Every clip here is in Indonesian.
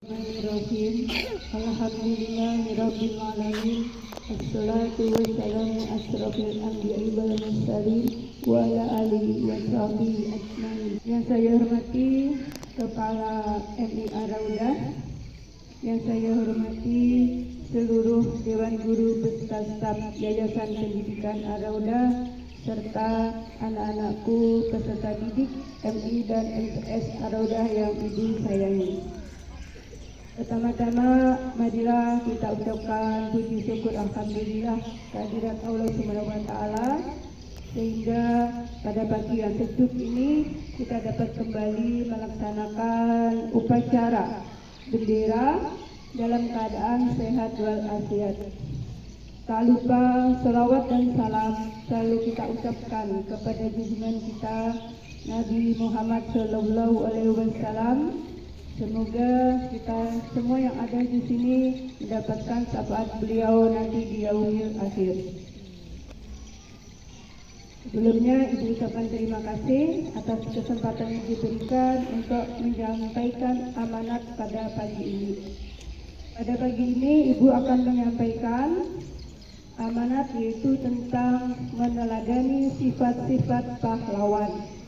Bismillahirrahmanirrahim. Alhamdulillahirabbil alamin. Wassalatu wassalamu asrofil anbiya'i wal mursalin wa ala alihi wa sahbihi ajmain. Yang saya hormati Kepala MIA Raudah, yang saya hormati seluruh Dewan Guru beserta staf Yayasan Pendidikan Ar-Raudah serta anak-anakku peserta didik MI dan MTS Ar-Raudah yang Ibu sayangi. Pertama-tama, marilah kita ucapkan puji syukur alhamdulillah kehadirat Allah Subhanahu wa taala sehingga pada pagi yang sejuk ini kita dapat kembali melaksanakan upacara bendera dalam keadaan sehat walafiat. Tak lupa selawat dan salam selalu kita ucapkan kepada junjungan kita Nabi Muhammad Sallallahu Alaihi Wasallam. Semoga kita semua yang ada di sini mendapatkan syafaat beliau nanti di yaumil akhir. Sebelumnya Ibu ucapkan terima kasih atas kesempatan yang diberikan untuk menyampaikan amanat pada pagi ini. Pada pagi ini Ibu akan menyampaikan amanat yaitu tentang meneladani sifat-sifat pahlawan.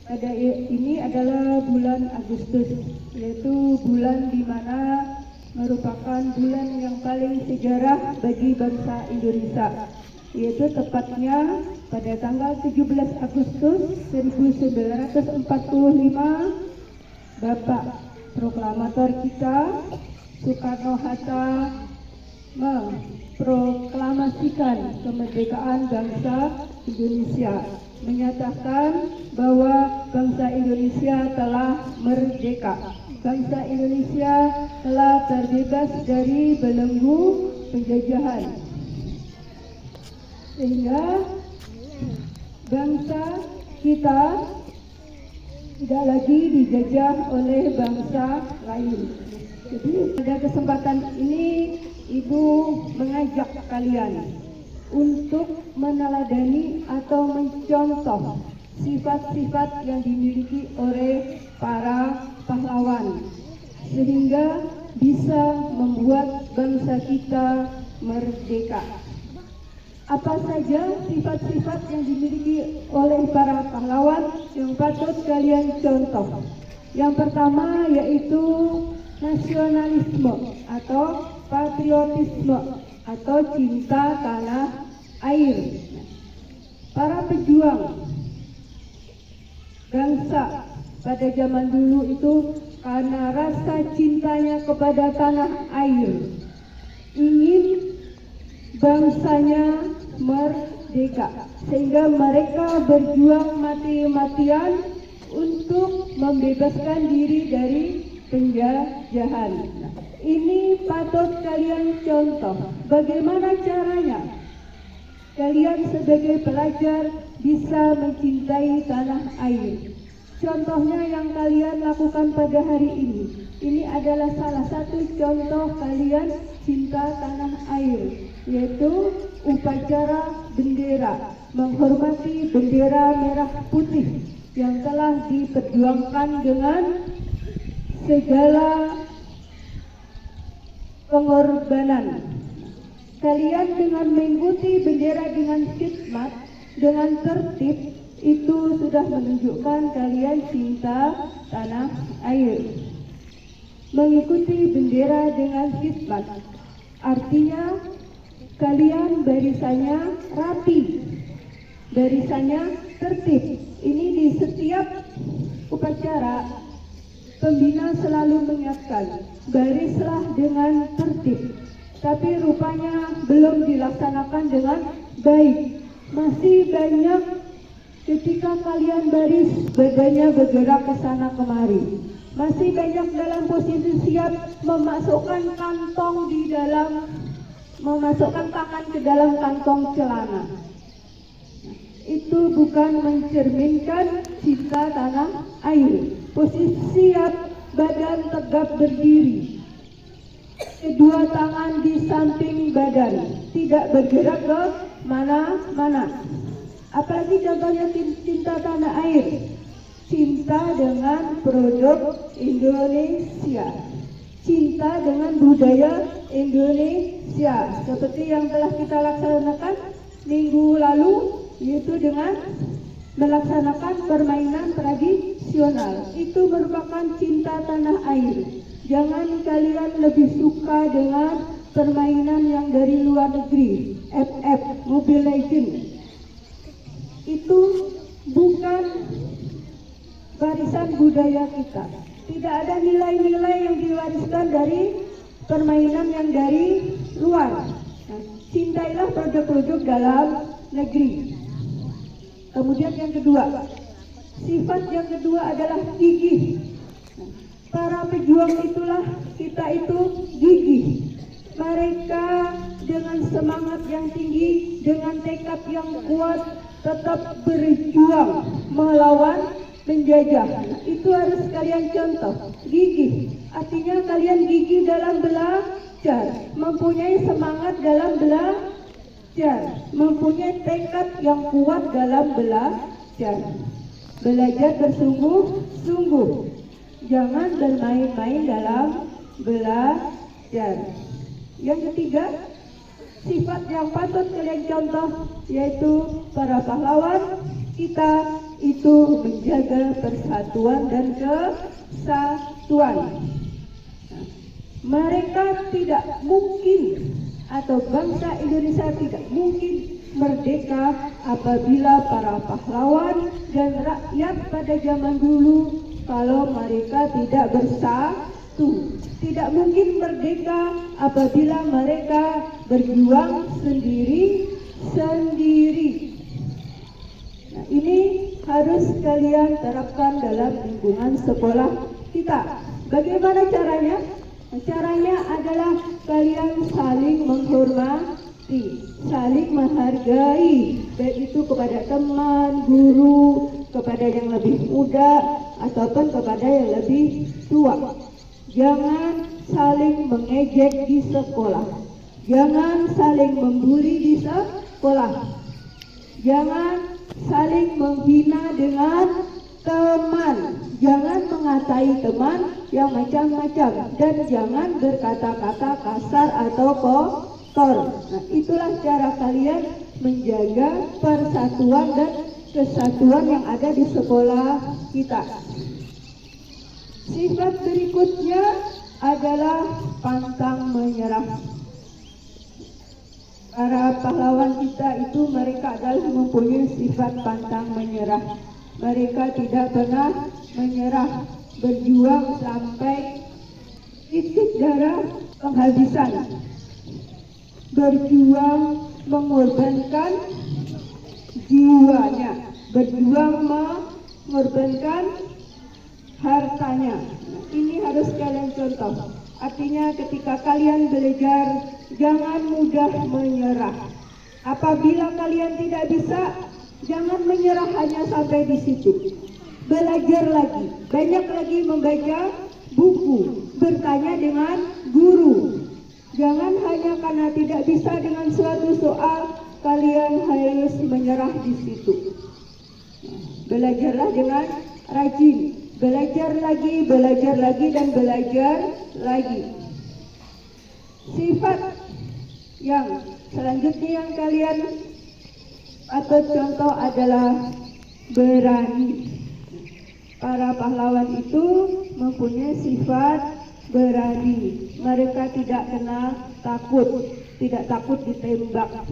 Pada ini adalah bulan Agustus, yaitu bulan di mana merupakan bulan yang paling sejarah bagi bangsa Indonesia, yaitu tepatnya pada tanggal 17 Agustus 1945, Bapak Proklamator kita Soekarno-Hatta memproklamasikan kemerdekaan bangsa Indonesia, menyatakan bahwa bangsa Indonesia telah merdeka. Bangsa Indonesia telah terbebas dari belenggu penjajahan. Sehingga bangsa kita tidak lagi dijajah oleh bangsa lain. Jadi pada kesempatan ini Ibu mengajak kalian untuk meneladani atau mencontoh sifat-sifat yang dimiliki oleh para pahlawan sehingga bisa membuat bangsa kita merdeka. Apa saja sifat-sifat yang dimiliki oleh para pahlawan yang patut kalian contoh? Yang pertama yaitu nasionalisme atau patriotisme atau cinta tanah air. Para pejuang bangsa pada zaman dulu itu karena rasa cintanya kepada tanah air, ingin bangsanya merdeka, sehingga mereka berjuang mati-matian untuk membebaskan diri dari penjajahan. Ini patut kalian contoh. Bagaimana caranya kalian sebagai pelajar bisa mencintai tanah air? Contohnya yang kalian lakukan pada hari ini. Ini adalah salah satu contoh kalian cinta tanah air, yaitu upacara bendera, menghormati bendera merah putih yang telah diperjuangkan dengan segala pengorbanan. Kalian dengan mengikuti bendera dengan khidmat, dengan tertib, itu sudah menunjukkan kalian cinta tanah air. Mengikuti bendera dengan khidmat artinya kalian barisannya rapi, barisannya tertib. Ini di setiap upacara pembina selalu mengingatkan, barislah dengan tertib. Tapi rupanya belum dilaksanakan dengan baik. Masih banyak ketika kalian baris, badannya bergerak ke sana kemari. Masih banyak dalam posisi siap memasukkan tangan ke dalam kantong celana. Itu bukan mencerminkan cinta tanah air. Posisi siap, badan tegap berdiri, kedua tangan di samping badan, tidak bergerak ke mana-mana. Apalagi contohnya cinta tanah air. cinta dengan produk Indonesia, cinta dengan budaya Indonesia, seperti yang telah kita laksanakan minggu lalu, yaitu dengan melaksanakan permainan tradisional. Itu merupakan cinta tanah air. Jangan kalian lebih suka dengan permainan yang dari luar negeri, FF, Mobile Legends. Itu bukan warisan budaya kita. Tidak ada nilai-nilai yang diwariskan dari permainan yang dari luar. Nah, cintailah produk-produk dalam negeri. Kemudian yang kedua, sifat yang kedua adalah gigih. Para pejuang itulah kita itu gigih. Mereka dengan semangat yang tinggi, dengan tekad yang kuat, tetap berjuang melawan penjajah. Itu harus kalian contoh. Gigih, artinya kalian gigih dalam belajar, mempunyai semangat dalam belajar, mempunyai tekad yang kuat dalam belajar. Belajar bersungguh-sungguh. Jangan bermain-main dalam belajar. Yang ketiga, sifat yang patut kalian contoh yaitu para pahlawan kita itu menjaga persatuan dan kesatuan. Mereka tidak mungkin, atau bangsa Indonesia tidak mungkin merdeka apabila para pahlawan dan rakyat pada zaman dulu kalau mereka tidak bersatu. Tidak mungkin merdeka apabila mereka berjuang sendiri-sendiri. Nah, ini harus kalian terapkan dalam lingkungan sekolah kita. Bagaimana caranya? Caranya adalah kalian saling menghormati, saling menghargai, baik itu kepada teman, guru, kepada yang lebih muda, ataupun kepada yang lebih tua. Jangan saling mengejek di sekolah. Jangan saling membuli di sekolah. Jangan saling menghina dengan teman. Jangan mengatai teman yang macam-macam. Dan jangan berkata-kata kasar atau kotor. Nah, itulah cara kalian menjaga persatuan dan kesatuan yang ada di sekolah kita. Sifat berikutnya adalah pantang menyerah. Para pahlawan kita itu mereka adalah mempunyai sifat pantang menyerah. Mereka tidak pernah menyerah, berjuang sampai titik darah penghabisan. Berjuang mengorbankan jiwanya, berjuang mengorbankan hartanya. Nah, ini harus kalian contoh. Artinya ketika kalian belajar, jangan mudah menyerah. Apabila kalian tidak bisa, jangan menyerah hanya sampai di situ. Belajar lagi, banyak lagi membaca buku, bertanya dengan guru. Jangan hanya karena tidak bisa dengan suatu soal, kalian harus menyerah di situ. Belajarlah dengan rajin. Belajar lagi, dan belajar lagi. Sifat yang selanjutnya yang kalian patut contoh adalah berani. Para pahlawan itu mempunyai sifat berani. Mereka tidak kenal takut, tidak takut ditembak,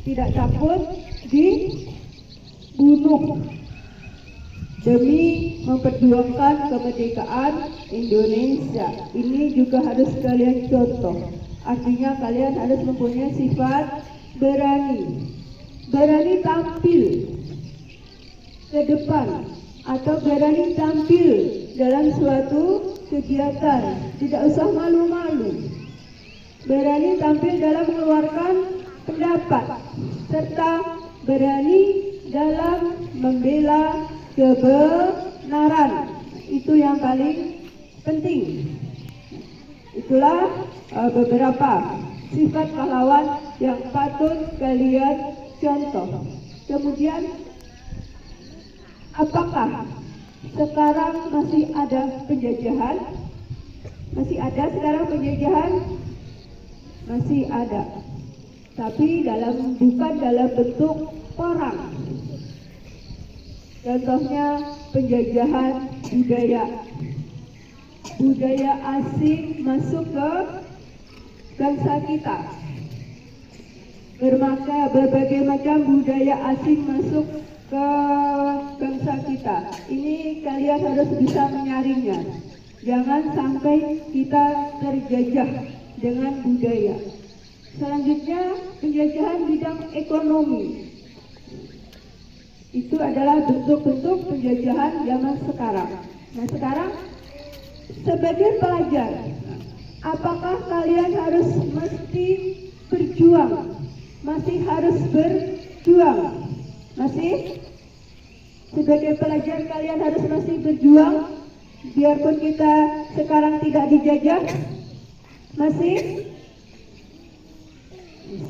tidak takut dibunuh, demi memperjuangkan kemerdekaan Indonesia. Ini juga harus kalian contoh. Artinya kalian harus mempunyai sifat berani. Berani tampil ke depan atau berani tampil dalam suatu kegiatan. Tidak usah malu-malu. Berani tampil dalam mengeluarkan pendapat serta berani dalam membela kebenaran. Itu yang paling penting. Itulah beberapa sifat pahlawan yang patut kalian contoh. Kemudian, apakah sekarang masih ada penjajahan? Masih ada sekarang penjajahan? Masih ada. Tapi bukan dalam bentuk orang. Contohnya penjajahan budaya. Budaya asing masuk ke bangsa kita. Berbagai macam budaya asing masuk ke bangsa kita. Ini kalian harus bisa menyaringnya. Jangan sampai kita terjajah dengan budaya. Selanjutnya, penjajahan bidang ekonomi. Itu adalah bentuk-bentuk penjajahan zaman sekarang. Nah, sekarang sebagai pelajar, apakah kalian harus mesti berjuang? Masih harus berjuang? Masih? Sebagai pelajar kalian harus masih berjuang? Biarpun kita sekarang tidak dijajah? Masih?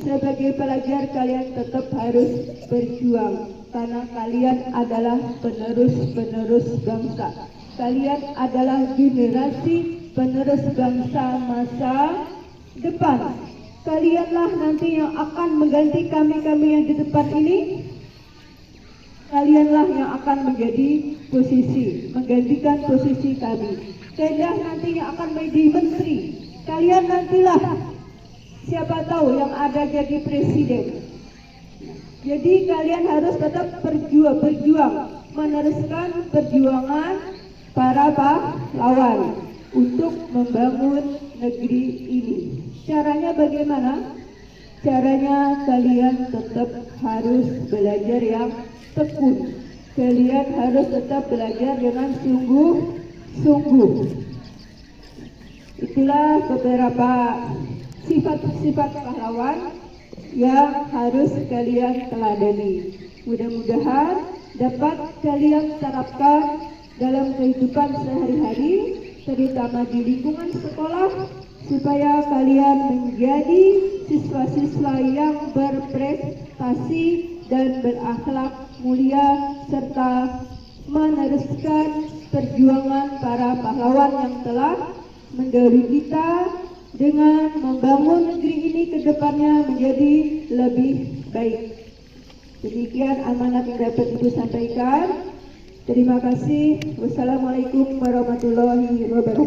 Sebagai pelajar kalian tetap harus berjuang. Karena kalian adalah penerus-penerus bangsa. Kalian adalah generasi penerus bangsa masa depan. Kalianlah nanti yang akan mengganti kami-kami yang di depan ini. Kalianlah yang akan menggantikan posisi kami. Kalian nanti yang akan menjadi menteri. Kalian nantilah siapa tahu yang ada jadi presiden. Jadi kalian harus tetap berjuang, meneruskan perjuangan para pahlawan untuk membangun negeri ini. Caranya bagaimana? Caranya kalian tetap harus belajar yang tekun. Kalian harus tetap belajar dengan sungguh-sungguh. Itulah beberapa sifat-sifat pahlawan yang harus kalian teladani. Mudah-mudahan dapat kalian terapkan dalam kehidupan sehari-hari, terutama di lingkungan sekolah, supaya kalian menjadi siswa-siswa yang berprestasi dan berakhlak mulia, serta meneruskan perjuangan para pahlawan yang telah mendahului kita dengan membangun negeri ini ke depannya menjadi lebih baik. Demikian amanat yang dapat Ibu sampaikan. Terima kasih. Wassalamualaikum warahmatullahi wabarakatuh.